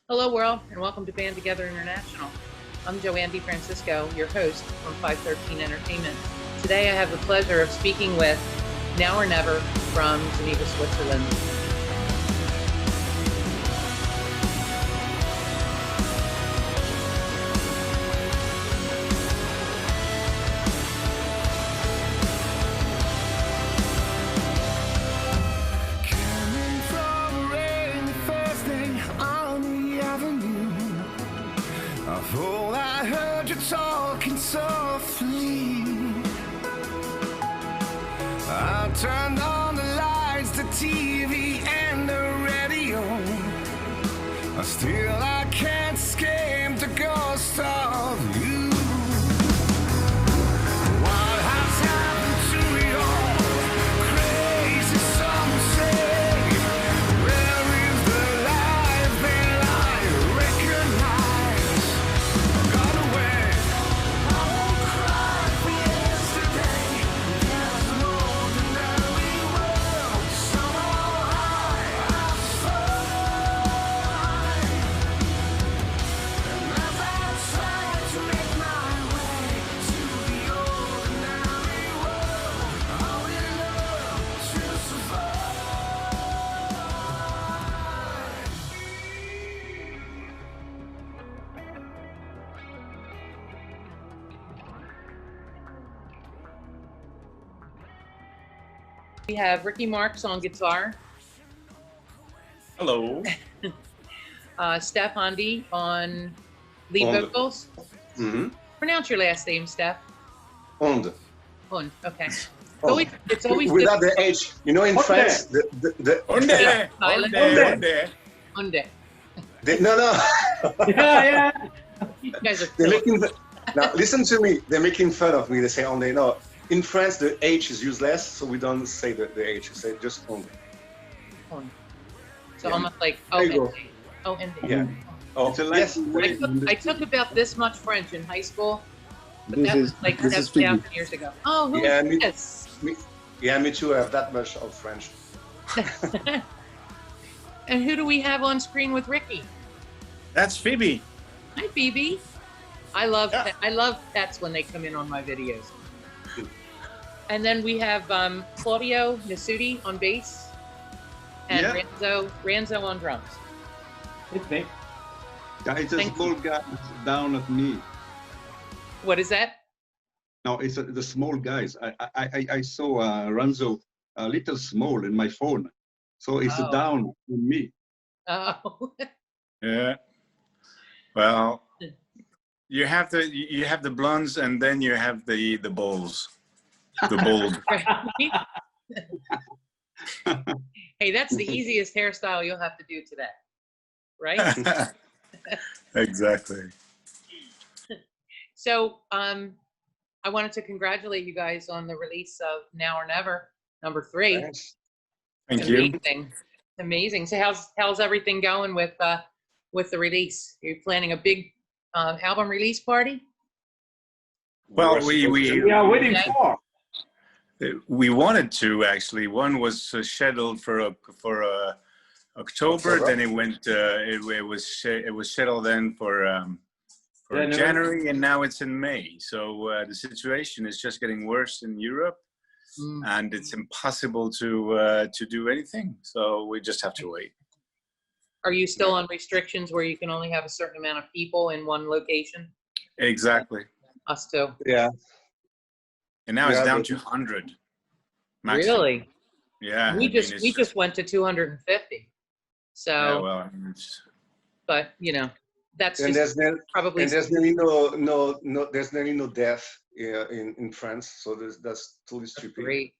Hello, world, and welcome to Band Together International. I'm Joanne DeFrancisco, your host from 513 Entertainment. Today, I have the pleasure of speaking with Now or Never from Geneva, Switzerland. Oh, I heard you talking softly. I turned on the lights, the TV and the radio. Still I can't escape the ghost of you. What has happened to your crazy summer say? Where is the life that I recognize? Gone away. I won't cry for yesterday. There's an ordinary world. Somehow I survive. And as I try to make my way to the ordinary world, I will learn to survive. We have Ricky Marks on guitar, Hello. Steph Handy on lead On the- vocals. Mm-hmm. Pronounce your last name, Steph. Onde. Hund. Okay. Oh. It's always Without the H. You know, in Onde. France, Onde? Silent. Onde? Hunde. no. Yeah. You guys are They're killing. making now. Listen to me. They're making fun of me. They say onde. No, in France the H is useless, so we don't say the H. We say just onde. Hund. So Yeah. almost like There you go. O-N-D. O-N-D. Yeah. Oh, It's a yes. I took about this much French in high school, but This that was is- like this is 7,000 years ago. Oh, who Yeah, is me- this? Yeah, me too. I have that much of French. And who do we have on screen with Ricky? That's Phoebe. Hi, Phoebe. I love Yeah. I love pets when they come in on my videos. And then we have Claudio Nasuti on bass and Yeah. Ranzo on drums. It's me. Yeah, it's a Thank small guy down at me. What is that? No, it's the small guys. I saw Ranzo a little small in my phone, so it's Oh. down on me. Oh, Yeah. Well, you have the blondes and then you have the bulls. The bulls. hey, that's the easiest hairstyle you'll have to do today, right? Exactly. So, I wanted to congratulate you guys on the release of Now or Never, number 3. Thanks. Thank you. Amazing, amazing. So, how's everything going with the release? You're planning a big album release party? Well, We're we We are waiting Okay. for. we wanted to actually. One was scheduled for October. October. Then it went. It was scheduled then for January, and now it's in May. So the situation is just getting worse in Europe, and it's impossible to do anything. So we just have to wait. Are you still on restrictions where you can only have a certain amount of people in one location? Exactly. Us too. Yeah. And now it's Yeah, down but- to 100. maximum. Really? Yeah. We I mean, we it's just went to 250. So, Yeah, well, I mean, but that's And just probably there's nearly no death in France, so that's totally stupid. great.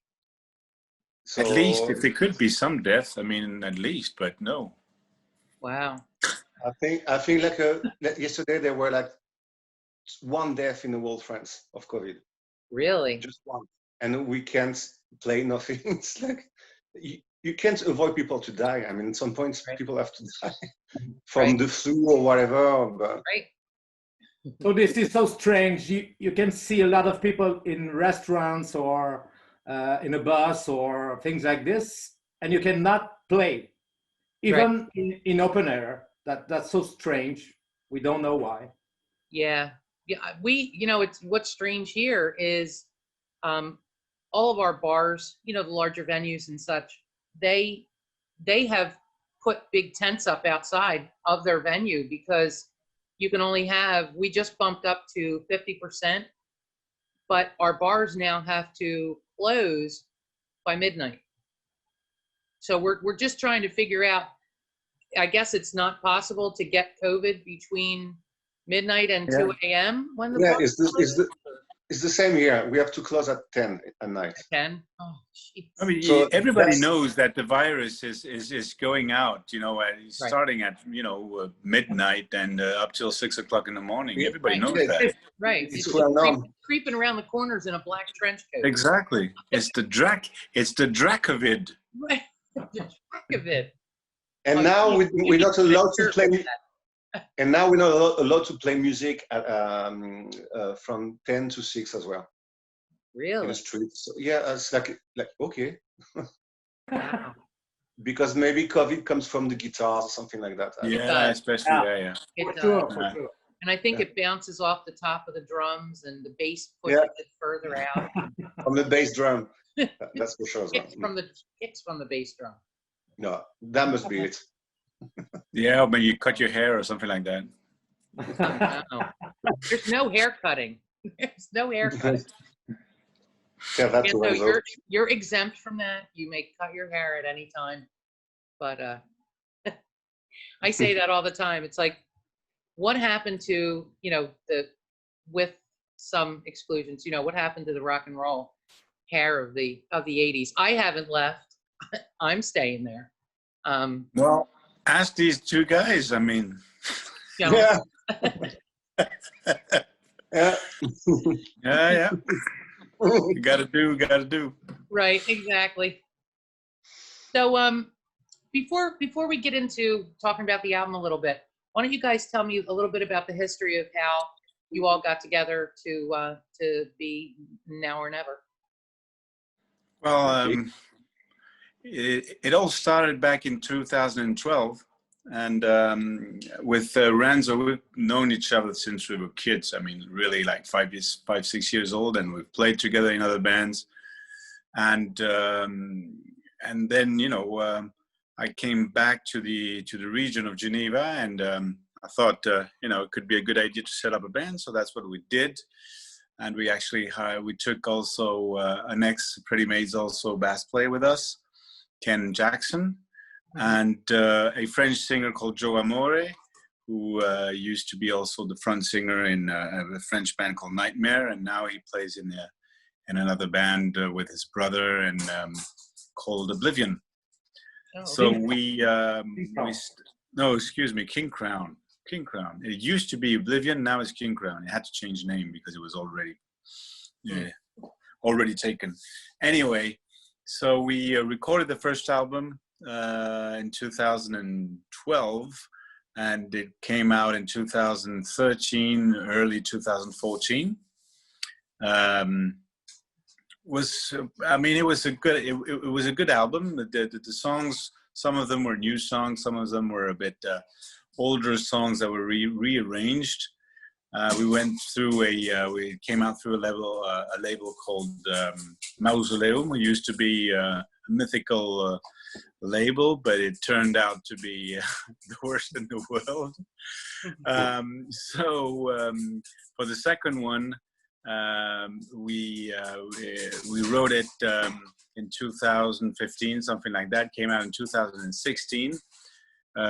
So, at least if there could be some death, I mean, at least, but no. Wow. I think like yesterday there were like 1 death in the whole France of COVID, Really? just 1, and we can't play nothing. It's like you can't avoid people to die. I mean, at some point Right. people have to die from Right. the flu or whatever. But Right. So this is so strange. You can see a lot of people in restaurants or in a bus or things like this, and you cannot play, even in open air. That's so strange. We don't know why. Yeah. Yeah. It's what's strange here is all of our bars, the larger venues and such, they have put big tents up outside of their venue because you can only we just bumped up to 50%, but our bars now have to close by midnight. So we're just trying to figure out, I guess it's not possible to get COVID between midnight and 2 a.m. when the Yeah, bars close? it's the same here. We have to close at 10 at night. 10? Oh, jeez. I mean, So everybody that's- knows that the virus is going out, starting at, midnight and up till 6 o'clock in the morning. Yeah, Everybody knows yeah. that. Right. It's well known. Creeping around the corners in a black trench coat. Exactly. It's the Dracovid. Right. The track of it. And Oh, now you- you we're need not to allowed make to sure play. of that. And now we're not allowed to play music at, from 10 to 6 as well in Really? the streets. So, yeah, it's like okay, Wow. because maybe COVID comes from the guitars or something like that. Yeah, does. especially, yeah. It For does. sure, for Yeah. sure. And I think Yeah. it bounces off the top of the drums and the bass pushes Yeah. it further out. From the bass drum. That's for sure as well. Kicks from the bass drum. No, that must be it. Yeah, but you cut your hair or something like that. Wow. There's no hair cutting. There's no hair cutting. Yeah, that's So the one. you're exempt from that. You may cut your hair at any time. But I say that all the time. It's like, what happened to, with some exclusions, what happened to the rock and roll hair of the 80s? I haven't left. I'm staying there. Well, ask these two guys. I mean, You know, Yeah. Yeah. yeah. You gotta do. Right, exactly. So before we get into talking about the album a little bit, why don't you guys tell me a little bit about the history of how you all got together to be Now or Never? Well, it all started back in 2012, and with Renzo, we've known each other since we were kids. I mean, really, like 6 years old, and we've played together in other bands. And then I came back to the region of Geneva, and I thought it could be a good idea to set up a band. So that's what we did. And we actually we took also an ex-Pretty Maids also bass player with us, Ken Jackson, and a French singer called Joe Amore, who used to be also the front singer in a French band called Nightmare, and now he plays in another band with his brother and called Oblivion. Oh, So King Crown. King Crown. It used to be Oblivion, now it's King Crown. It had to change name because it was already taken. Anyway, so we recorded the first album in 2012, and it came out in 2013, early 2014. It was a good album. The songs, some of them were new songs, some of them were a bit older songs that were rearranged. We went through we came out through a label called Mausoleum. It used to be a mythical label, but it turned out to be the worst in the world. For the second one, we wrote it in 2015, something like that. Came out in 2016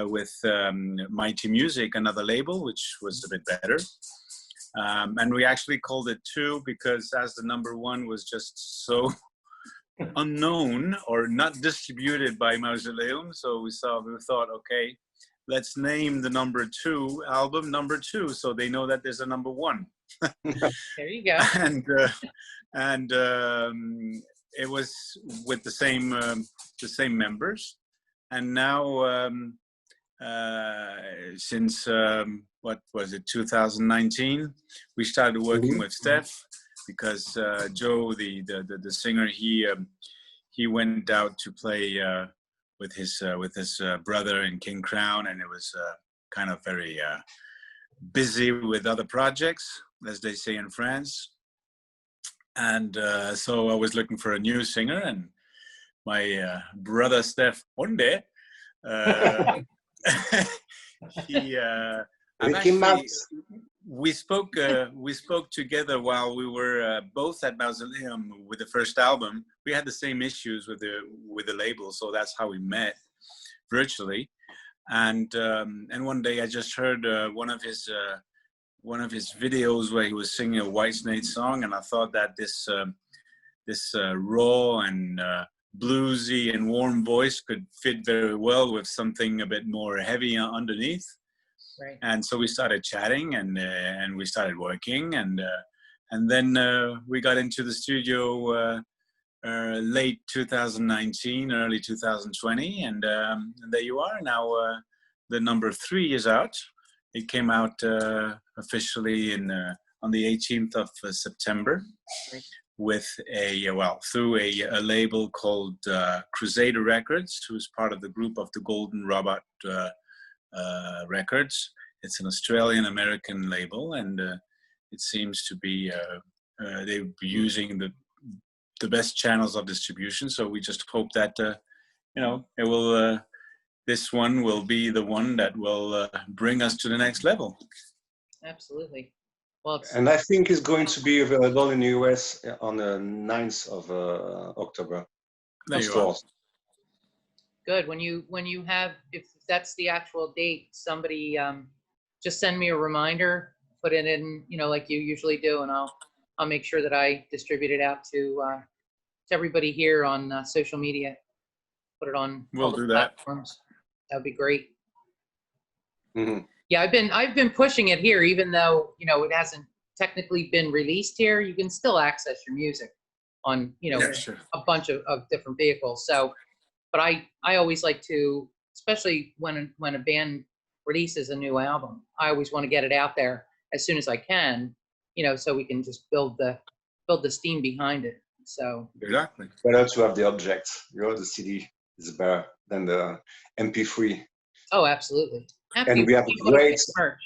with Mighty Music, another label, which was a bit better. And we actually called it 2 because as the number 1 was just so unknown or not distributed by Mausoleum, so we thought, okay, let's name the number 2 album number 2, so they know that there's a number 1. there you go. And it was with the same members, and now since what was it, 2019, we started working with Steph, because Joe, the singer, he went out to play with his brother in King Crown, and it was kind of very busy with other projects, as they say in France. And so I was looking for a new singer, and my brother Steph Onde, he we spoke together while we were both at Mausoleum with the first album. We had the same issues with the label, so that's how we met virtually. And one day I just heard one of his videos where he was singing a Whitesnake song, and I thought that this raw and bluesy and warm voice could fit very well with something a bit more heavy underneath. Right. And so we started chatting, and we started working, and then we got into the studio late 2019, early 2020, and there you are now. The number 3 is out. It came out officially on the 18th of September, Right. with through a label called Crusader Records, who's part of the group of the Golden Robot Records. It's an Australian-American label, and it seems to be they're using the best channels of distribution. So we just hope that it will. This one will be the one that will bring us to the next level. Absolutely. Well, And I think it's going to be available in the US on the 9th of October. There on you are. stores. good. When you have, if that's the actual date, somebody just send me a reminder, put it in, like you usually do, and I'll make sure that I distribute it out to everybody here on social media. Put it on We'll all the do that. platforms. That would be great. Mhm. Yeah, I've been pushing it here, even though it hasn't technically been released here. You can still access your music on Yeah, sure. a bunch of different vehicles. So, but I always like to, especially when a band releases a new album, I always want to get it out there as soon as I can, so we can just build the steam behind it. So Exactly. Better to have the object. The CD is better than the MP3. oh, absolutely. And we have People great- get merch.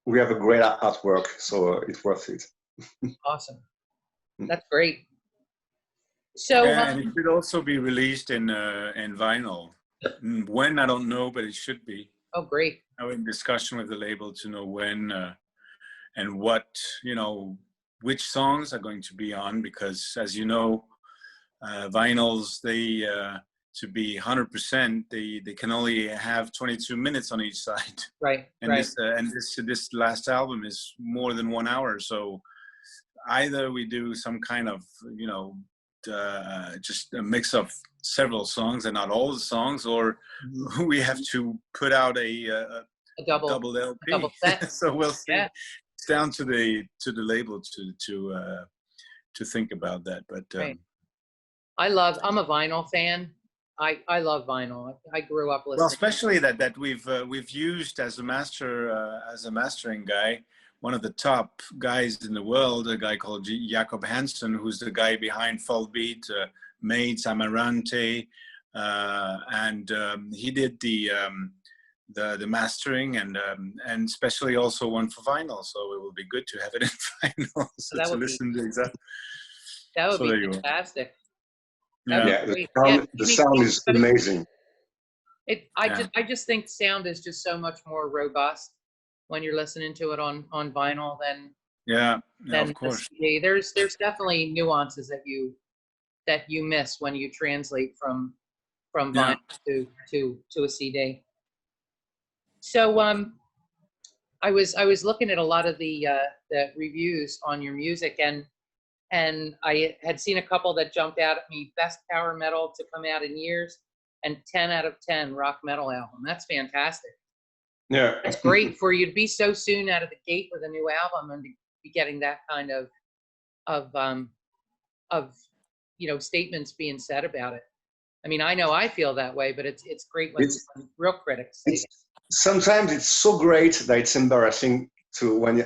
We have a great artwork, so it's worth it. Awesome. That's great. So Yeah, and it should also be released in vinyl. When, I don't know, but it should be. oh, great. I'm in discussion with the label to know when and what, which songs are going to be on, because as you know, vinyls, they to be 100%, they can only have 22 minutes on each side. Right. And right. this last album is more than 1 hour. So either we do some kind of, just a mix of several songs and not all the songs, or we have to put out a double LP. double set. So we'll see. Yeah. It's down to the label to think about that. But Right. I'm a vinyl fan. I love vinyl. I grew up listening. well, especially that we've used as a mastering guy, one of the top guys in the world, a guy called Jakob Hansen, who's the guy behind Fall Beat, Maids, Amarante, and he did the mastering and especially also one for vinyl. So it will be good to have it in vinyl That to would be- listen to exactly. That would So there be you are. fantastic. Yeah. Yeah, Great. the sound is amazing. I just think sound is just so much more robust when you're listening to it on vinyl than Yeah, than of course. the CD. There's definitely nuances that you miss when you translate from Yeah. vinyl to a CD. So I was looking at a lot of the reviews on your music, and I had seen a couple that jumped out at me: best power metal to come out in years, and 10 out of 10 rock metal album. That's fantastic. Yeah. It's great for you to be so soon out of the gate with a new album and to be getting that kind of statements being said about it. I mean, I know I feel that way, but it's great when real critics say it. Sometimes it's so great that it's embarrassing to when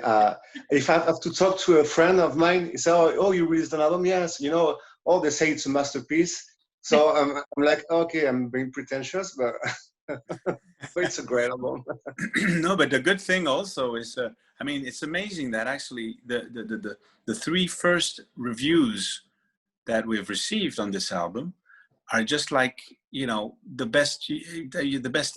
if I have to talk to a friend of mine, he says, "Oh, you released an album?" Yes, they say it's a masterpiece. So I'm like, okay, I'm being pretentious, but But it's a great album. No, but the good thing also is, I mean, it's amazing that actually the three first reviews that we've received on this album are just like, you know, the best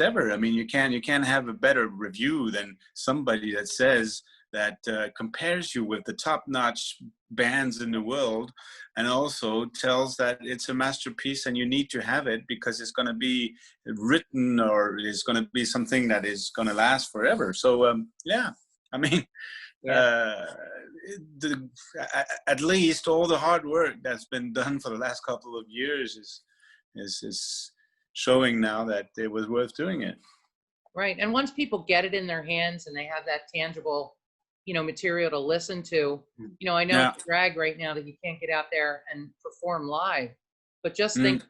ever. I mean, you can't have a better review than somebody that says that compares you with the top-notch bands in the world, and also tells that it's a masterpiece and you need to have it because it's going to be written, or it's going to be something that is going to last forever. So yeah, I mean, Yeah. at least all the hard work that's been done for the last couple of years is showing now that it was worth doing it. Right. And once people get it in their hands and they have that tangible, you know, material to listen to, you know, I know Yeah. it's a drag right now that you can't get out there and perform live, but just Mm.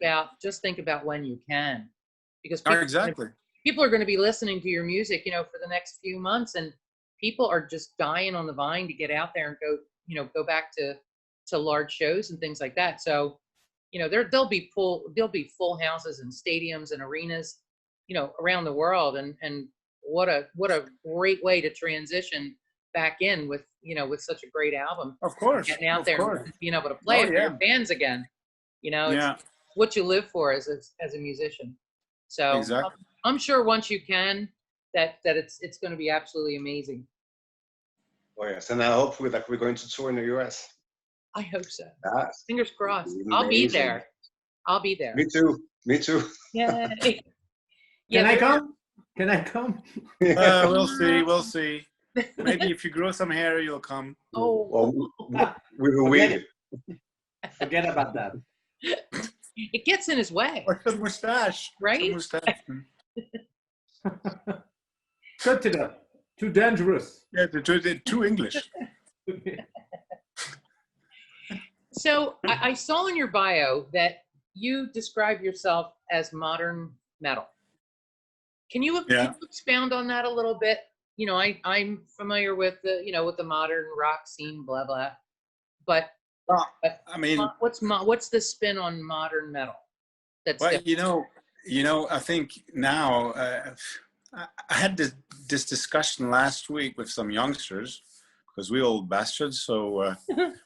think about when you can, because Oh, exactly. people are going to be listening to your music, you know, for the next few months, and people are just dying on the vine to get out there and go, you know, go back to large shows and things like that. So, you know, there'll be full houses and stadiums and arenas, you know, around the world. And what a great way to transition back in with, you know, with such a great album, Of course. getting out Of there course. and being able to play Oh, it for yeah. your fans again. You know, Yeah. it's what you live for as a musician. So Exactly. I'm sure once you can, that it's going to be absolutely amazing. Oh yes, and I hope we're going to tour in the US. I hope so. Yes. Fingers crossed. Amazing. I'll be there. I'll be there. Me too. Me too. Yeah. Can I come? Can I come? We'll see. We'll see. Maybe if you grow some hair, you'll come. Oh, Well, with a wig. Forget about that. it gets in his way, Or some mustache. right? Some mustache. Cut it up. Too dangerous. Yeah, they're too English. So I saw in your bio that you describe yourself as modern metal. Can you expound on that a little bit? You know, I'm familiar with the modern rock scene, blah blah. But I mean, what's the spin on modern metal? That's well, different? you know, I think now I had this discussion last week with some youngsters, because we old bastards, so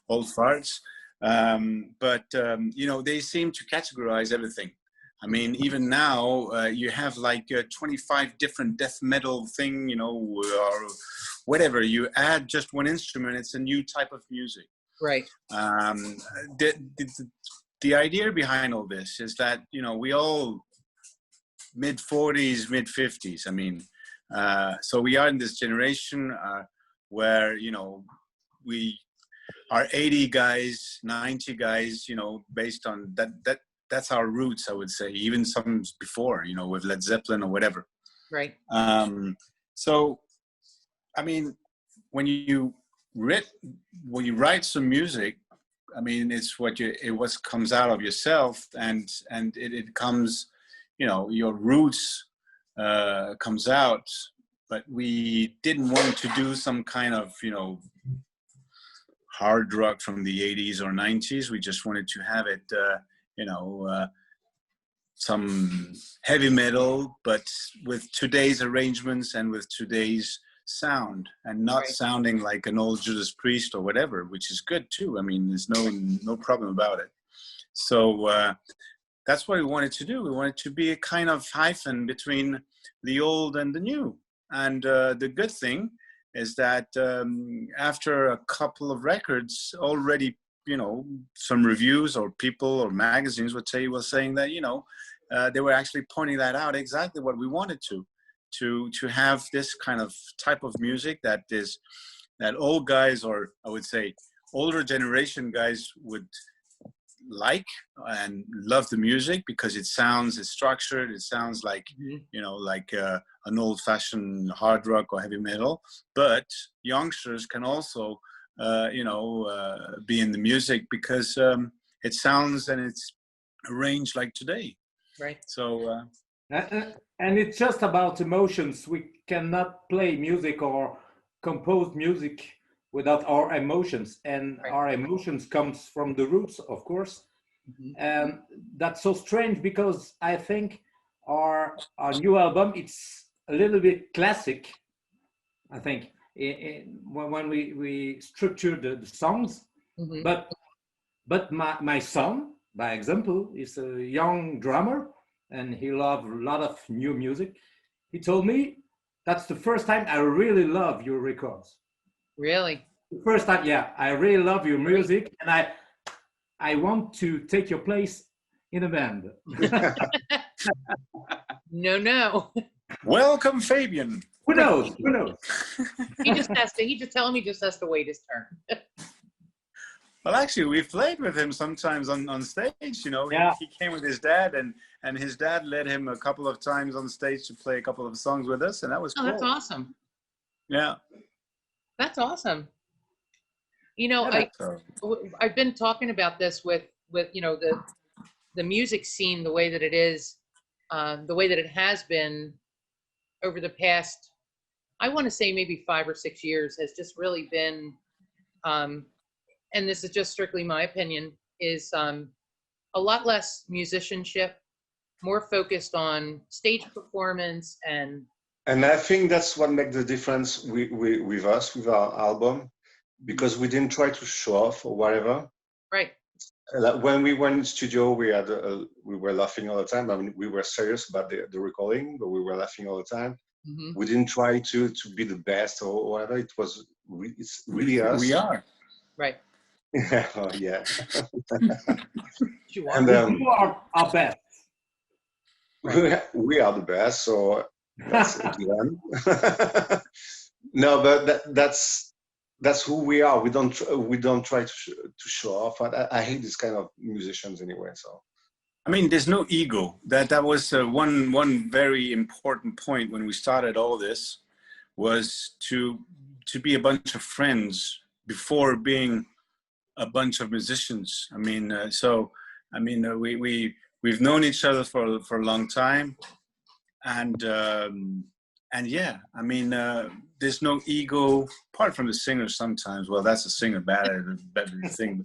old farts. But you know, they seem to categorize everything. I mean, even now you have like 25 different death metal thing, you know, or whatever. You add just one instrument, it's a new type of music. Right. The idea behind all this is that, you know, we all mid 40s, mid 50s. I mean, so we are in this generation where, you know, we are 80 guys, 90 guys, you know, based on that's our roots, I would say, even some before, you know, with Led Zeppelin or whatever. Right. So, I mean, when you write some music, I mean, it's what comes out of yourself, and it comes, you know, your roots comes out. But we didn't want to do some kind of, you know, hard rock from the 80s or 90s. We just wanted to have it, you know, some heavy metal, but with today's arrangements and with today's sound, and not sounding like an old Judas Priest or whatever, which is good too. I mean, there's no problem about it. So that's what we wanted to do. We wanted to be a kind of hyphen between the old and the new. And the good thing is that after a couple of records already, you know, some reviews or people or magazines were saying that, you know, they were actually pointing that out, exactly what we wanted to have this kind of type of music that old guys, or I would say older generation guys, would like and love the music, because it's structured, it sounds like, you know, like an old-fashioned hard rock or heavy metal. But youngsters can also you know, be in the music, because it sounds and it's arranged like today. Right. So and it's just about emotions. We cannot play music or compose music without our emotions, and our emotions comes from the roots, of course. And that's so strange, because I think our new album, it's a little bit classic, I think, when we structure the songs. Mhm. But my son, by example, is a young drummer and he loves a lot of new music. He told me that's the first time I really love your records. Really? The first time, yeah, I really love your music, and I want to take your place in a band. No. Welcome, Fabian. Who knows? Who knows? He just tell him he just has to wait his turn. Well, actually, we've played with him sometimes on stage. You know, Yeah. he came with his dad, and his dad led him a couple of times on stage to play a couple of songs with us, and that was Oh, cool. that's awesome. Yeah. That's awesome. You know, Yeah, I've been talking about this with you know the music scene, the way that it is, the way that it has been over the past, I want to say maybe 5 or 6 years, has just really been, and this is just strictly my opinion, is a lot less musicianship, more focused on stage performance And I think that's what makes the difference with us, with our album, because we didn't try to show off or whatever. right. Like when we went in studio, we were laughing all the time. I mean, we were serious about the recording, but we were laughing all the time. Hmm. We didn't try to be the best or whatever. It's really us. We are. Right. Oh, yeah. You are. And you are our best. we are the best, so that's a given. No, but that's who we are. We don't try to show off. I hate this kind of musicians anyway. So I mean, there's no ego. That was one very important point when we started all this, was to be a bunch of friends before being a bunch of musicians. I mean, we've known each other for a long time, and yeah, I mean, there's no ego apart from the singer sometimes. Well, that's a singer better thing,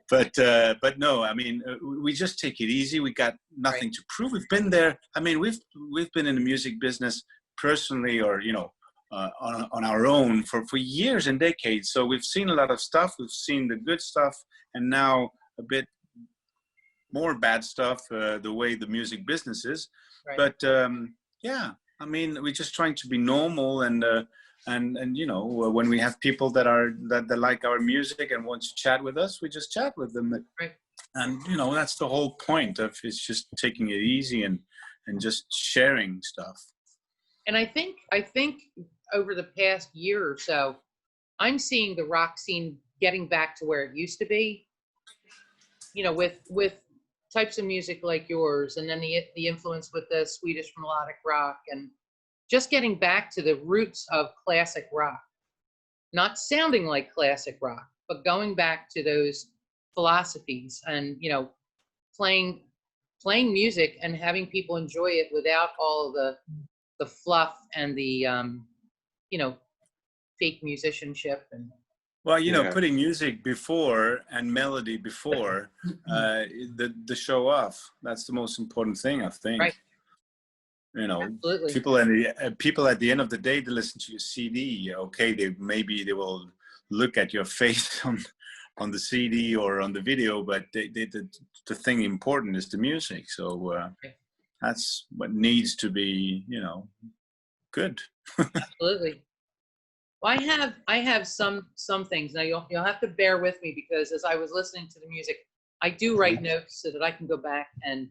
but no, I mean, we just take it easy. We got nothing to prove. We've been there. I mean, we've been in the music business personally, or you know, on our own for years and decades. So we've seen a lot of stuff. We've seen the good stuff, and now a bit more bad stuff. The way the music business is, Right. but yeah. I mean, we're just trying to be normal, and you know, when we have people that like our music and want to chat with us, we just chat with them. Right. And you know, that's the whole point of it's just taking it easy and just sharing stuff. And I think over the past year or so, I'm seeing the rock scene getting back to where it used to be. You know, with types of music like yours, and then the influence with the Swedish melodic rock, and just getting back to the roots of classic rock, not sounding like classic rock, but going back to those philosophies, and you know, playing music and having people enjoy it without all of the fluff and the you know, fake musicianship. And Well, you know, Yeah. putting music before and melody before the show off. That's the most important thing, I think. Right. You know, Absolutely. people at the end of the day, they listen to your CD. Okay, they will look at your face on the CD or on the video, but the thing important is the music. So that's what needs to be, you know, good. Absolutely. Well, I have some things. Now you'll have to bear with me, because as I was listening to the music, I do write notes so that I can go back and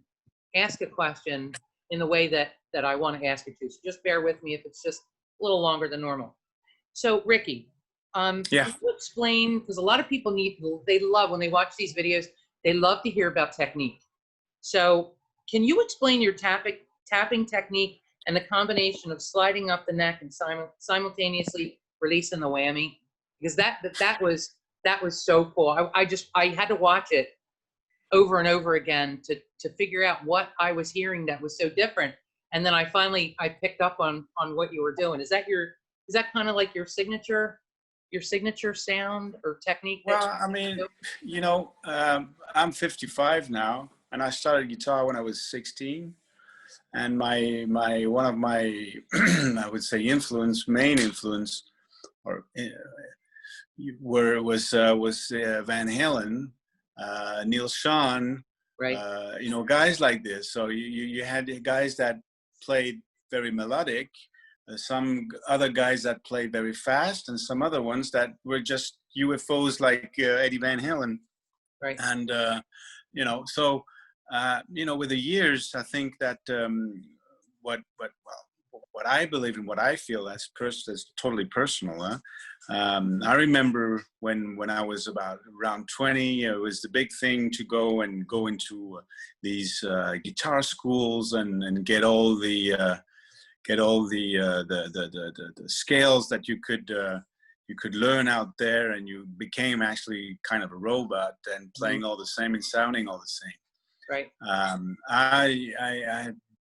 ask a question in the way that I want to ask it to. So just bear with me if it's just a little longer than normal. So Ricky, Yeah. can you explain, because a lot of people they love when they watch these videos, they love to hear about technique. So can you explain your tapping technique and the combination of sliding up the neck and simultaneously releasing the whammy? Because that was so cool. I had to watch it over and over again to figure out what I was hearing that was so different. And then I picked up on what you were doing. Is that kind of like your signature sound or technique? Well, I mean, you know, I'm 55 now, and I started guitar when I was 16. and my one of my I would say main influence, or was Van Halen, Neil Schon, Right. Guys like this. So you had guys that played very melodic, some other guys that played very fast, and some other ones that were just UFOs like Eddie Van Halen. Right. And so with the years, I think that what I believe and what I feel as totally personal. I remember when I was about around 20, it was the big thing to go into these guitar schools and get all the scales that you could learn out there, and you became actually kind of a robot and playing all the same and sounding all the same. Right.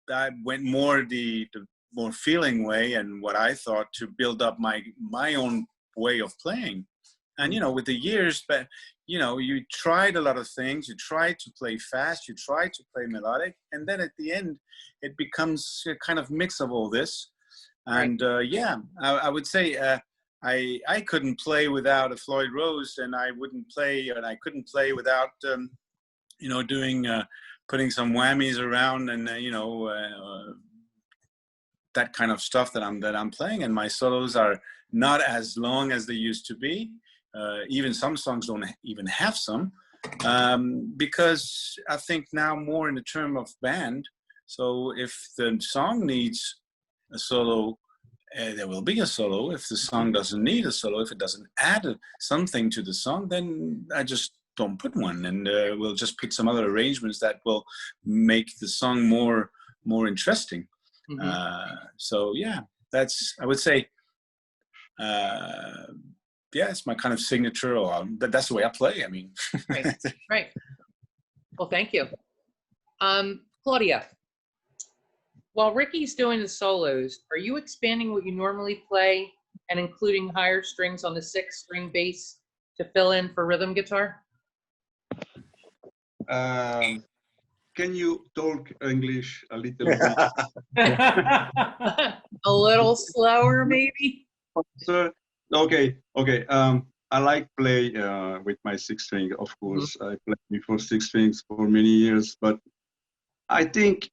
I went more the more feeling way, and what I thought to build up my own way of playing. And with the years, but you tried a lot of things. You tried to play fast, you tried to play melodic, and then at the end it becomes a kind of mix of all this. And I would say I couldn't play without a Floyd Rose, and I couldn't play without doing putting some whammies around, and that kind of stuff that I'm playing. And my solos are not as long as they used to be. Even some songs don't even have some, because I think now more in the term of band. So if the song needs a solo, there will be a solo. If the song doesn't need a solo, if it doesn't add something to the song, then I just don't put one, and we'll just put some other arrangements that will make the song more interesting. So yeah, that's, I would say, it's my kind of signature, or that's the way I play. I mean, right. Well, thank you. Claudia, while Ricky's doing the solos, are you expanding what you normally play and including higher strings on the 6-string bass to fill in for rhythm guitar? Can you talk English a little bit? A little slower, maybe? Okay. I like play with my 6-string, of course. I played before 6 strings for many years, but I think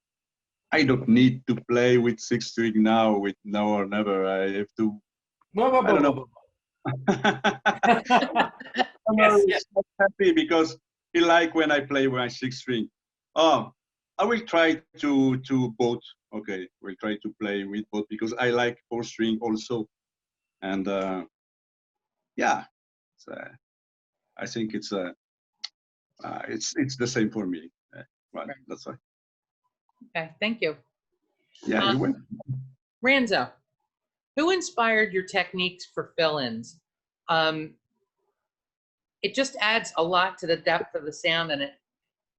I don't need to play with 6-string now with Now or Never. I have to. I don't know. I'm happy because I like when I play with my 6-string. I will try to both. Okay, we'll try to play with both because I like 4-string also, and I think it's the same for me. Right, that's right. Okay, thank you. Yeah, you win. Ranzo, who inspired your techniques for fill-ins? It just adds a lot to the depth of the sound in it.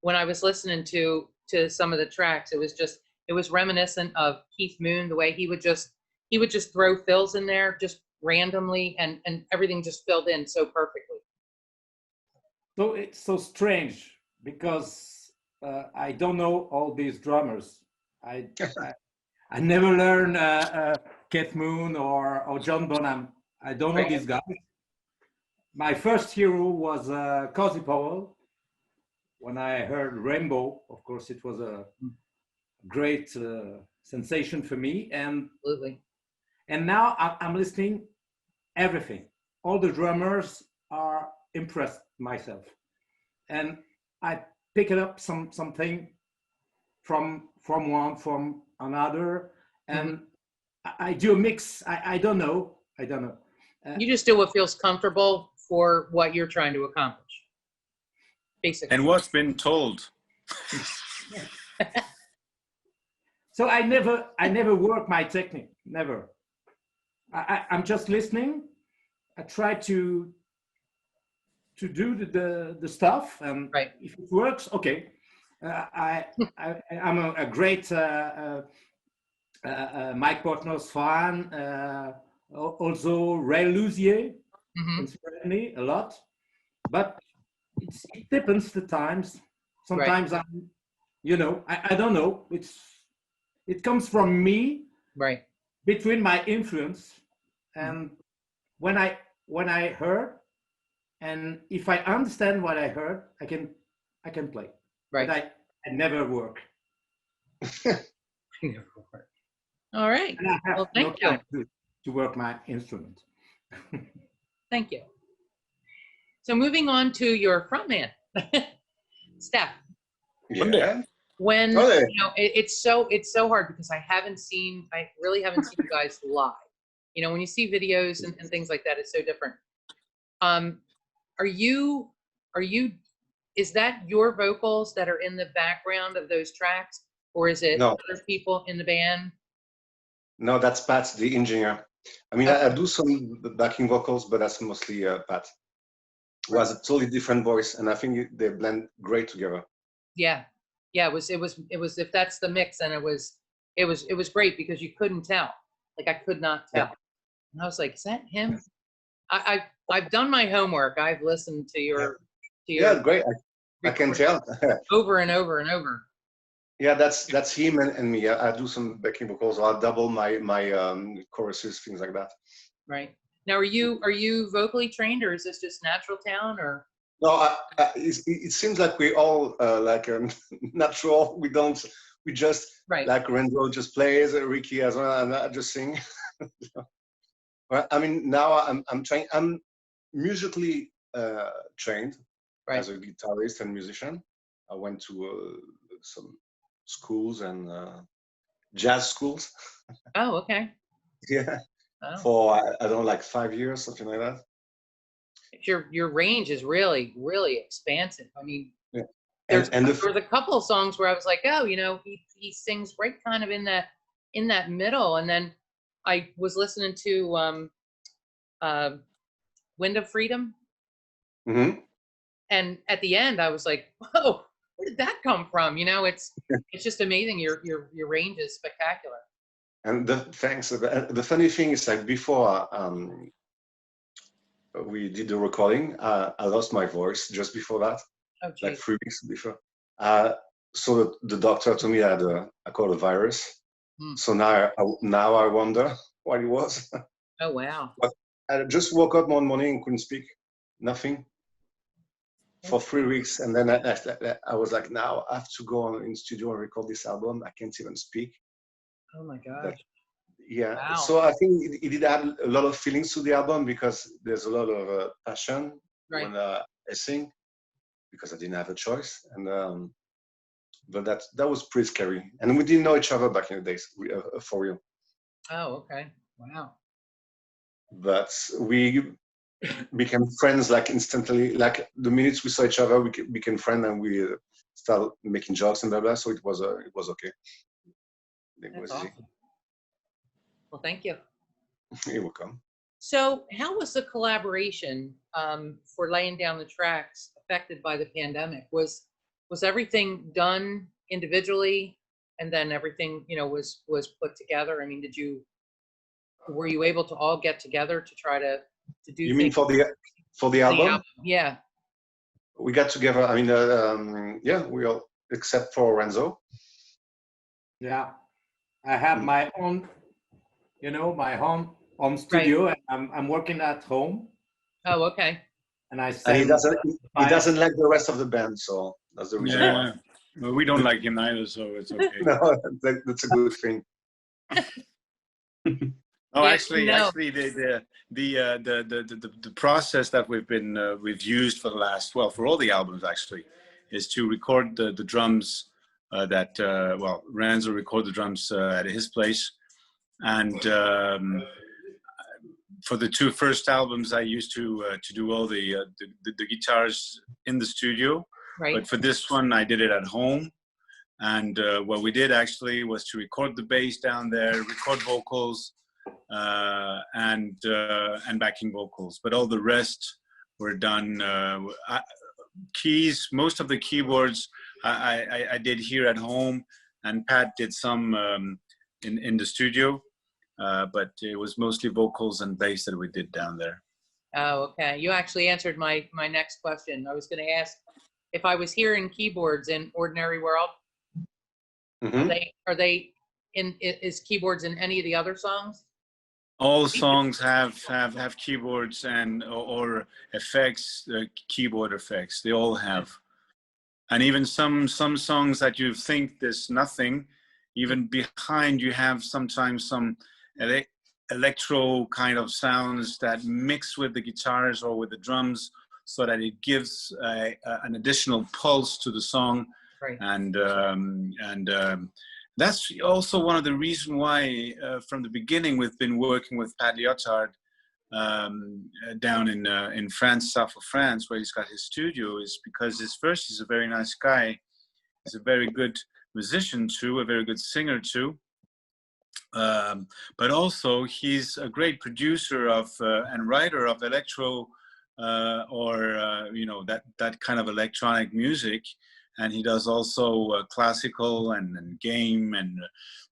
When I was listening to some of the tracks, it was reminiscent of Keith Moon, the way he would just throw fills in there just randomly, and everything just filled in so perfectly. So it's so strange because I don't know all these drummers. I never learned Keith Moon or John Bonham. I don't know these guys. My first hero was Cozy Powell. When I heard Rainbow, of course, it was a great sensation for me. And absolutely. And now I'm listening everything. All the drummers are impressed myself, and I pick it up something from one, from another, and I do a mix. I don't know. You just do what feels comfortable for what you're trying to accomplish, basically. And what's been told. So I never work my technique. Never. I'm just listening. I try to do the stuff, and if it works, okay. I'm a great Mike Portnoy's fan. Also Ray Luzier inspired me a lot, but it depends the times. Sometimes I don't know. it comes from me, Right. between my influence and when I heard, and if I understand what I heard, I can play. Right. But I never work. All right. And I have Well, no thank you. time to work my instrument. Thank you. So moving on to your frontman, Steph. Yeah. When Oh, yeah. you know, it's so hard because I really haven't seen you guys live. You know, when you see videos and things like that, it's so different. Are you, is that your vocals that are in the background of those tracks, or is it No. other people in the band? No, that's Pat, the engineer. I mean, I do some backing vocals, but that's mostly Pat, who has a totally different voice, and I think they blend great together. Yeah, yeah. It was. If that's the mix, then it was great because you couldn't tell. Like I could not tell. Yeah. And I was like, is that him? I've done my homework. I've listened to your Yeah, great. I can tell. over and over and over. Yeah, that's him and me. I do some backing vocals. I'll double my choruses, things like that. Right. Now, are you vocally trained, or is this just natural talent, or? No, it seems like we all like natural. We just Right. like Renzo just plays, Ricky as well, and I just sing. Well, I mean, now I'm trying. I'm musically trained Right. as a guitarist and musician. I went to some schools and jazz schools. Oh, okay. Yeah, Oh. for I don't know, like 5 years, something like that. Your range is really expansive. I mean, Yeah. there And was a couple of songs where I was like, oh, you know, he sings right kind of in that middle, and then I was listening to Wind of Freedom, Mhm. and at the end I was like, whoa, where did that come from? You know, it's just amazing. Your range is spectacular. And thanks. The funny thing is, like before we did the recording, I lost my voice just before that, Oh, like geez. 3 weeks before. So the doctor told me I caught a virus. Hmm. So now I wonder what it was. Oh, wow. I just woke up one morning and couldn't speak, nothing, for 3 weeks, and then I was like, now I have to go in studio and record this album. I can't even speak. Oh my gosh. Yeah, Wow. so I think it did add a lot of feelings to the album because there's a lot of passion Right. when I sing, because I didn't have a choice, and but that was pretty scary, and we didn't know each other back in the days, for real. Oh, okay. Wow. But we became friends like instantly. Like the minutes we saw each other, we became friends, and we started making jokes and blah blah. So it was okay. It That's was awesome. Well, thank you. easy. You're welcome. So how was the collaboration for laying down the tracks affected by the pandemic? Was everything done individually, and then everything, you know, was put together? I mean, were you able to all get together to try to do You mean things for the the album? Yeah. We got together. I mean, yeah, we all except for Renzo. Yeah, I have my own, my home studio, and I'm working at home, Oh, okay. and I And send. he doesn't like the rest of the band, so that's the reason why. Yeah. Well, we don't like him either, so it's okay. No, that's a good thing. Oh, Yeah, actually, no. the process that we've used for the last, well, for all the albums actually, is to record the drums Renzo recorded the drums at his place, and for the two first albums I used to do all the guitars in the studio, Right. but for this one I did it at home. And what we did actually was to record the bass down there, record vocals, and backing vocals. But all the rest were done. Keys, most of the keyboards I did here at home, and Pat did some in the studio. But it was mostly vocals and bass that we did down there. Oh, okay. You actually answered my next question. I was going to ask if I was hearing keyboards in Ordinary World. Mhm. Are they is keyboards in any of the other songs? All songs have keyboards and or effects, keyboard effects. They all have, and even some songs that you think there's nothing, even behind you have sometimes some electro kind of sounds that mix with the guitars or with the drums, so that it gives an additional pulse to the song. Right. And that's also one of the reasons why from the beginning we've been working with Pat Lyotard down in France, south of France, where he's got his studio, is because he's a very nice guy. He's a very good musician too, a very good singer too. But also he's a great producer of and writer of electro that kind of electronic music. And he does also classical and game and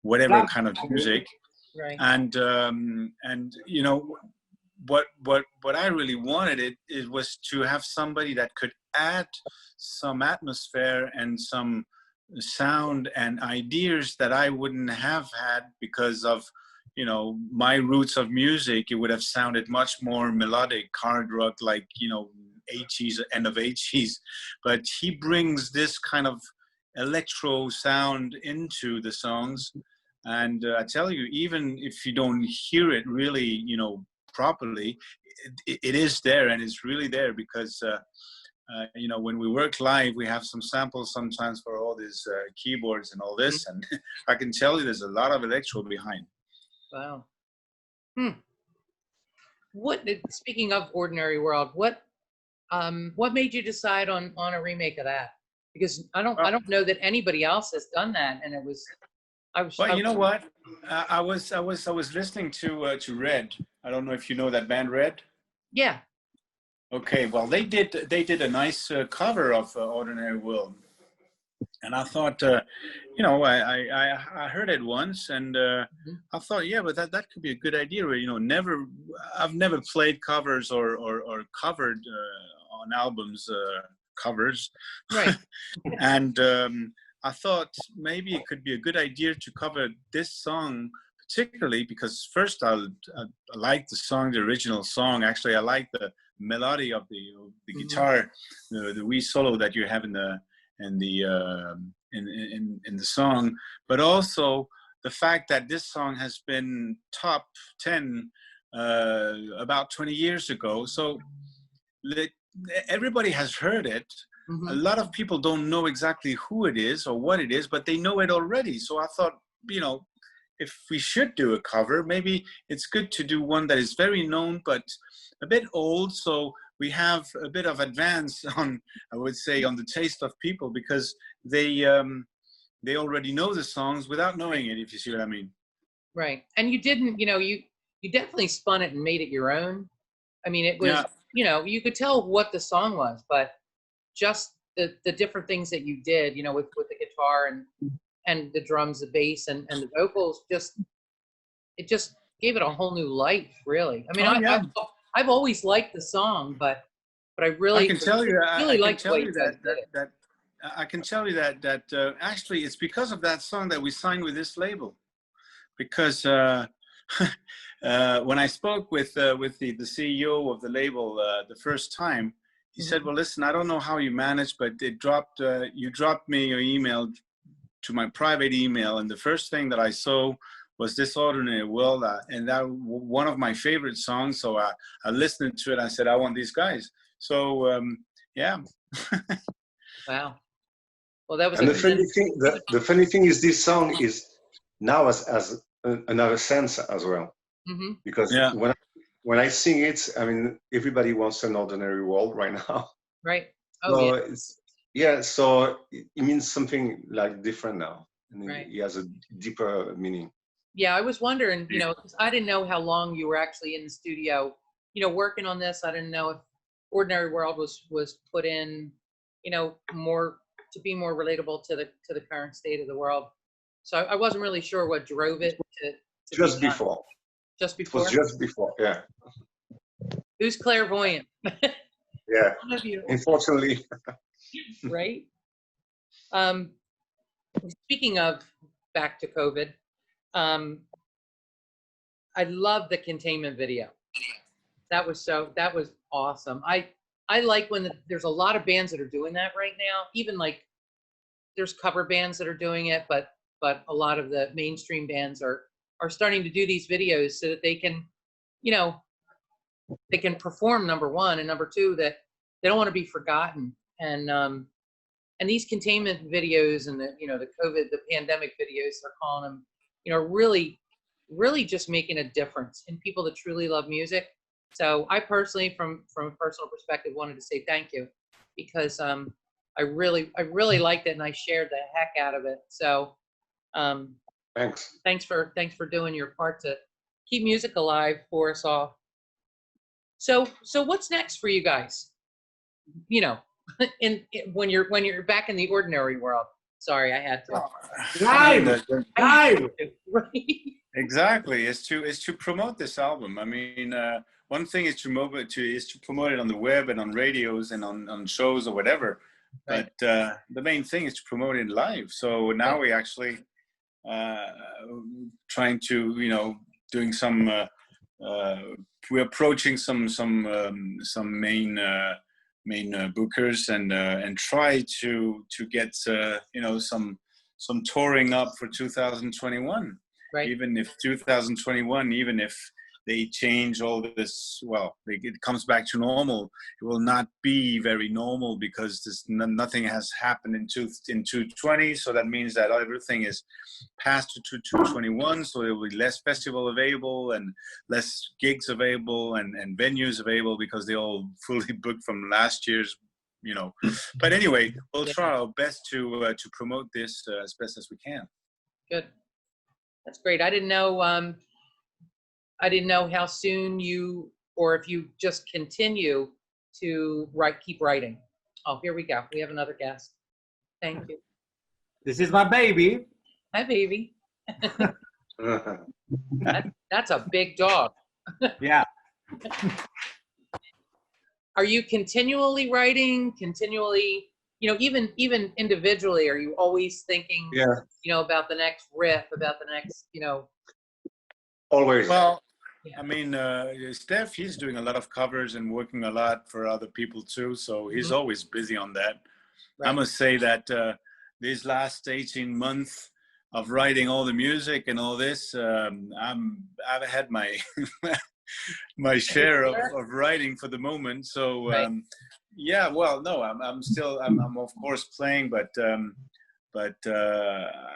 whatever kind of music. Right. And what I really wanted it was to have somebody that could add some atmosphere and some sound and ideas that I wouldn't have had because of my roots of music. It would have sounded much more melodic, hard rock, like 80s, end of 80s, but he brings this kind of electro sound into the songs. And I tell you, even if you don't hear it really properly, it is there, and it's really there because when we work live, we have some samples sometimes for all these keyboards and all this, and I can tell you there's a lot of electro behind. Wow. Speaking of Ordinary World, what made you decide on a remake of that? Because I don't know that anybody else has done that, and Well, you know what? I was listening to Red. I don't know if you know that band, Red. Yeah. Okay. Well, they did a nice cover of Ordinary World, and I thought, I heard it once, and I thought, yeah, but that could be a good idea. I've never played covers or covered on albums covers, right? And I thought maybe it could be a good idea to cover this song, particularly because first I like the song, the original song. Actually, I like the melody of the guitar, the wee solo that you have in the song, but also the fact that this song has been top 10 about 20 years ago. So everybody has heard it. A lot of people don't know exactly who it is or what it is, but they know it already. So I thought, if we should do a cover, maybe it's good to do one that is very known, but a bit old. So we have a bit of advance on, I would say, on the taste of people, because they already know the songs without knowing it, if you see what I mean. Right. And you didn't, you definitely spun it and made it your own. I mean, it was, you could tell what the song was, but just the different things that you did, with the guitar and the drums, the bass and the vocals, it just gave it a whole new life, really. I mean, I've always liked the song, but I really, I can tell you, that I can tell you that actually it's because of that song that we signed with this label, because when I spoke with the CEO of the label the first time, he said, "Well, listen, I don't know how you managed, but you dropped me your email to my private email, and the first thing that I saw was this Ordinary World, and that one of my favorite songs. So I listened to it. I said, I want these guys. So yeah." Wow. Well, that was. And the funny thing is, this song is now as another sense as well, because when I sing it, I mean, everybody wants an ordinary world right now. Right. Oh, yeah. So it means something like different now. And right. It has a deeper meaning. Yeah, I was wondering, because I didn't know how long you were actually in the studio, working on this. I didn't know if Ordinary World was put in, more to be more relatable to the current state of the world. So I wasn't really sure what drove it to just before. Just before? It was just before, yeah. Who's clairvoyant? Yeah, One of you. Unfortunately. Right? Speaking of back to COVID, I love the Containment video. That was awesome. I like when there's a lot of bands that are doing that right now. Even like there's cover bands that are doing it, but a lot of the mainstream bands are starting to do these videos so that they can, you know, they can perform, number one, and number two, that they don't want to be forgotten. And these containment videos and the, you know, the COVID, the pandemic videos, they're calling them, you know, really just making a difference in people that truly love music. So I personally, from a personal perspective, wanted to say thank you, because I really liked it, and I shared the heck out of it. So thanks for doing your part to keep music alive for us all. So what's next for you guys? You know, when you're back in the ordinary world. Sorry, I had to. Live. Right. Exactly. Is to promote this album. I mean, one thing is to promote it on the web and on radios and on shows or whatever. Right. But the main thing is to promote it live. So now we actually trying to, you know, doing some. We're approaching some main bookers and try to get you know, some touring up for 2021. Right. Even if 2021, even if they change all this, well, it comes back to normal, it will not be very normal, because nothing has happened in 2020. So that means that everything is past to 2021. So there will be less festival available and less gigs available and venues available, because they all fully booked from last year's, you know. But anyway, we'll try our best to promote this as best as we can. Good. That's great. I didn't know how soon you, or if you just continue to keep writing. Oh, here we go. We have another guest. Thank you. This is my baby. Hi, baby. That's a big dog. Yeah. Are you continually writing? Continually, you know, even individually, are you always thinking, Yeah. you know, about the next riff, about the next, you know? Always. Well, Yeah. I mean, Steph, he's doing a lot of covers and working a lot for other people too. So he's always busy on that. Right. I must say that these last 18 months of writing all the music and all this, I've had my my share of writing for the moment. So yeah, well, no, I'm still of course playing, but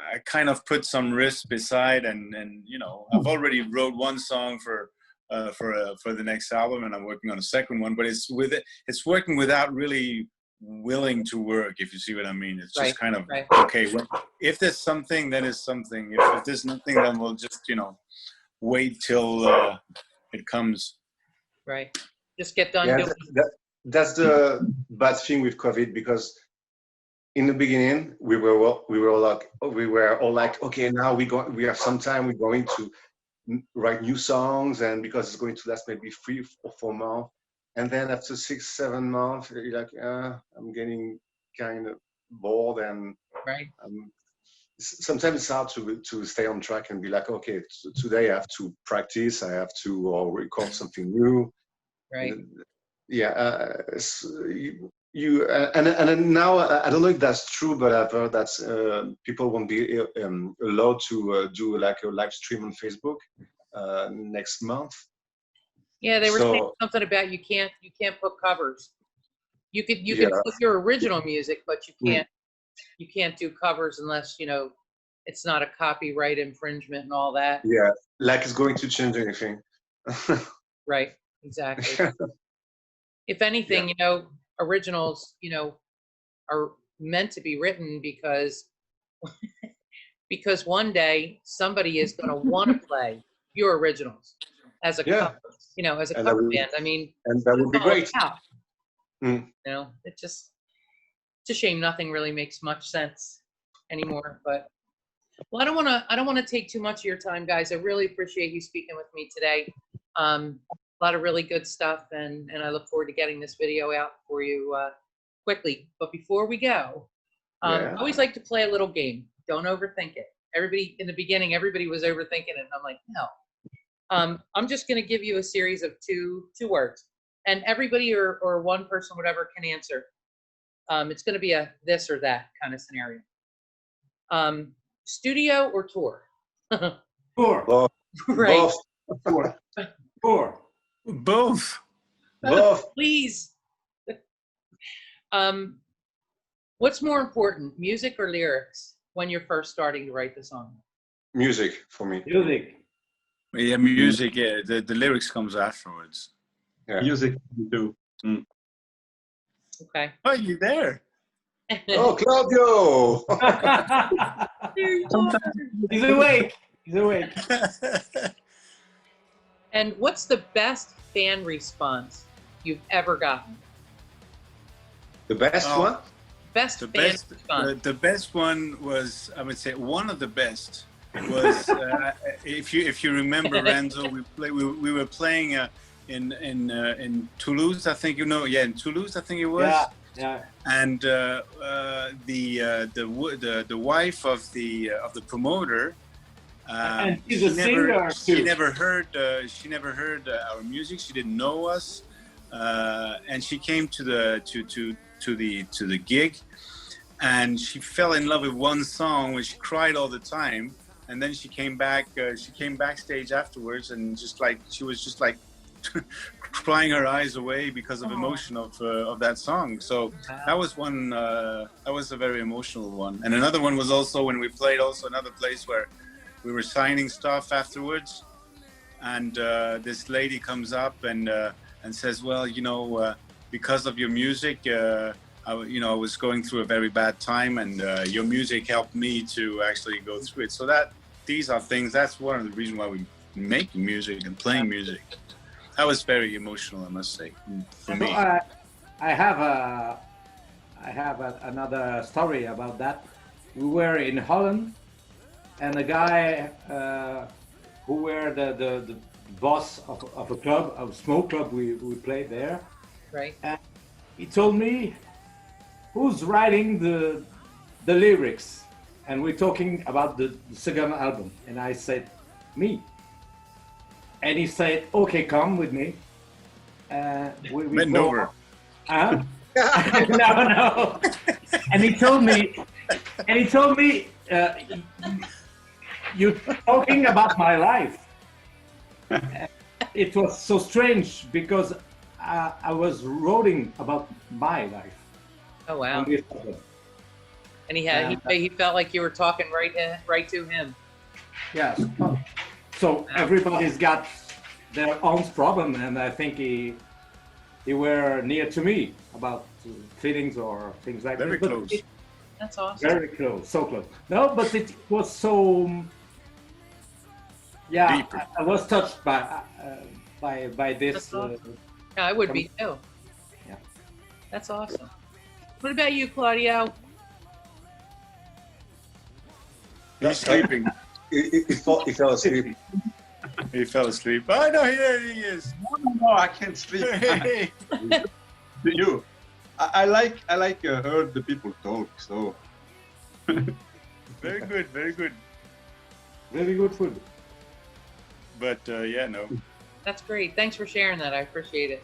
I kind of put some risk beside, and you know, I've already wrote one song for the next album, and I'm working on a second one. But it's working without really willing to work, if you see what I mean. It's just kind of okay. Well, if there's something, then it's something. If there's nothing, then we'll just, you know, wait till it comes. Right. Just get done. Yeah, that's the bad thing with COVID, because in the beginning we were all like, okay, now we have some time, we're going to write new songs, and because it's going to last maybe 3 or 4 months, and then after 6-7 months you're like, I'm getting kind of bored, and sometimes it's hard to stay on track and be like, okay, today I have to practice, I have to record something new. Right. Yeah. And now I don't know if that's true, but I've heard that people won't be allowed to do like a live stream on Facebook next month. Yeah, they were saying something about you can't put covers. You can put your original music, but you can't do covers unless, you know, it's not a copyright infringement and all that. Yeah, like it's going to change anything. Right. Exactly. If anything, you know, originals, you know, are meant to be written because one day somebody is going to want to play your originals as a cover, you know, as a cover band. I mean, and that would be great. You know, it's a shame nothing really makes much sense anymore. But well, I don't want to take too much of your time, guys. I really appreciate you speaking with me today. A lot of really good stuff, and I look forward to getting this video out for you quickly. But before we go, I always like to play a little game. Don't overthink it. Everybody in the beginning, everybody was overthinking it. And I'm like, no. I'm just going to give you a series of two words, and everybody or one person, whatever, can answer. It's going to be a this or that kind of scenario. Studio or tour? Tour. Both. Right. Both. Tour. Both. Both. Please. What's more important, music or lyrics, when you're first starting to write the song? Music for me. Music. Yeah, music. Yeah, the lyrics comes afterwards. Yeah. Music too. Okay. Oh, you there? Oh, Claudio! There you are. He's awake. He's awake. And what's the best fan response you've ever gotten? The best Oh. one? Best The fan best, response. the best one was, I would say, one of the best was if you remember, Renzo, we were playing in Toulouse, I think in Toulouse, I think it was. Yeah. Yeah. And the wife of the promoter. And she's a singer She too. never heard our music. She didn't know us, and she came to the gig, and she fell in love with one song, which she cried all the time. And then she came back. She came backstage afterwards, and she was just like crying her eyes away because of emotion of that song. So that was one. That was a very emotional one. And another one was also when we played also another place where we were signing stuff afterwards, and this lady comes up and says, "Well, because of your music, I was going through a very bad time, and your music helped me to actually go through it." So these are things. That's one of the reasons why we make music and playing music. That was very emotional, I must say, for me. I have another story about that. We were in Holland, and a guy who were the boss of a club, a smoke club we played there. Right. And he told me, "Who's writing the lyrics?" And we're talking about the second album. And I said, "Me." And he said, "Okay, come with me." We Bend go over. up. Huh? No. And he told me, "You're talking about my life." It was so strange because I was writing about my life. Oh wow. on this album. And he felt like you were talking right to him. Yes. So everybody's got their own problem, and I think he were near to me about feelings or things like Very that. But close. That's awesome. Very close, so close. No, but it was so. Yeah, Deeper. I was touched by this. That's awesome. Yeah, I would be too. Yeah. That's awesome. What about you, Claudio? He's sleeping. He fell asleep. He fell asleep. Oh no, here he is. No, I can't sleep. Hey. To you, I like heard the people talk. So Very good, very good. Very good food. But yeah, no. That's great. Thanks for sharing that. I appreciate it.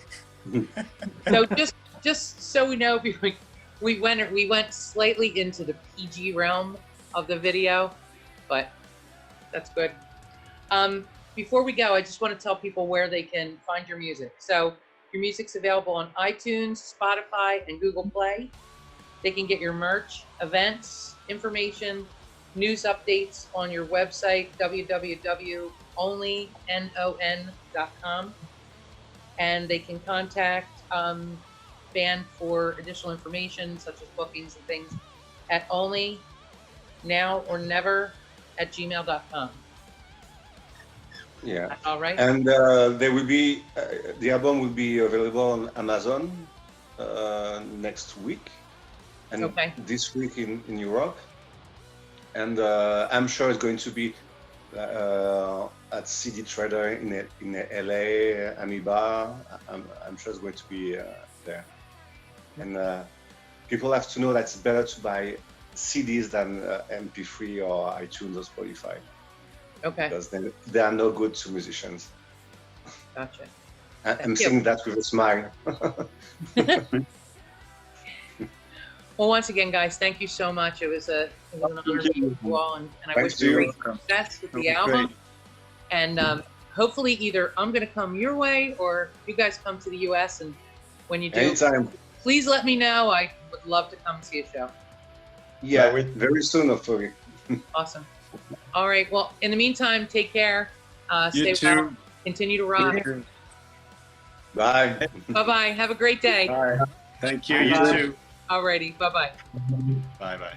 So just so we know, we went slightly into the PG realm of the video, but that's good. Before we go, I just want to tell people where they can find your music. So your music's available on iTunes, Spotify, and Google Play. They can get your merch, events, information, news updates on your website, www.onlynon.com. And they can contact band for additional information, such as bookings and things, at onlynowornever@gmail.com. Yeah. All right. And there will be the album will be available on Amazon next week, and Okay. this week in Europe. And I'm sure it's going to be at CD Trader in LA, Amoeba. I'm sure it's going to be there. And people have to know that it's better to buy CDs than MP3 or iTunes or Spotify, Okay, because they are no good to musicians. gotcha. I'm you. saying that with a smile. Well, once again, guys, thank you so much. It was an honor to meet you all, and I Thanks wish to you you. great success with the album. And hopefully, either I'm going to come your way, or you guys come to the U.S. And when you do, Anytime. please let me know. I would love to come see a show. Yeah, very soon, hopefully. Awesome. All right. Well, in the meantime, take care. You Stay well. too. Continue to rock. Bye. Bye bye. Have a great day. Bye. Thank you. Bye. You too. Alrighty. Bye bye. Bye bye.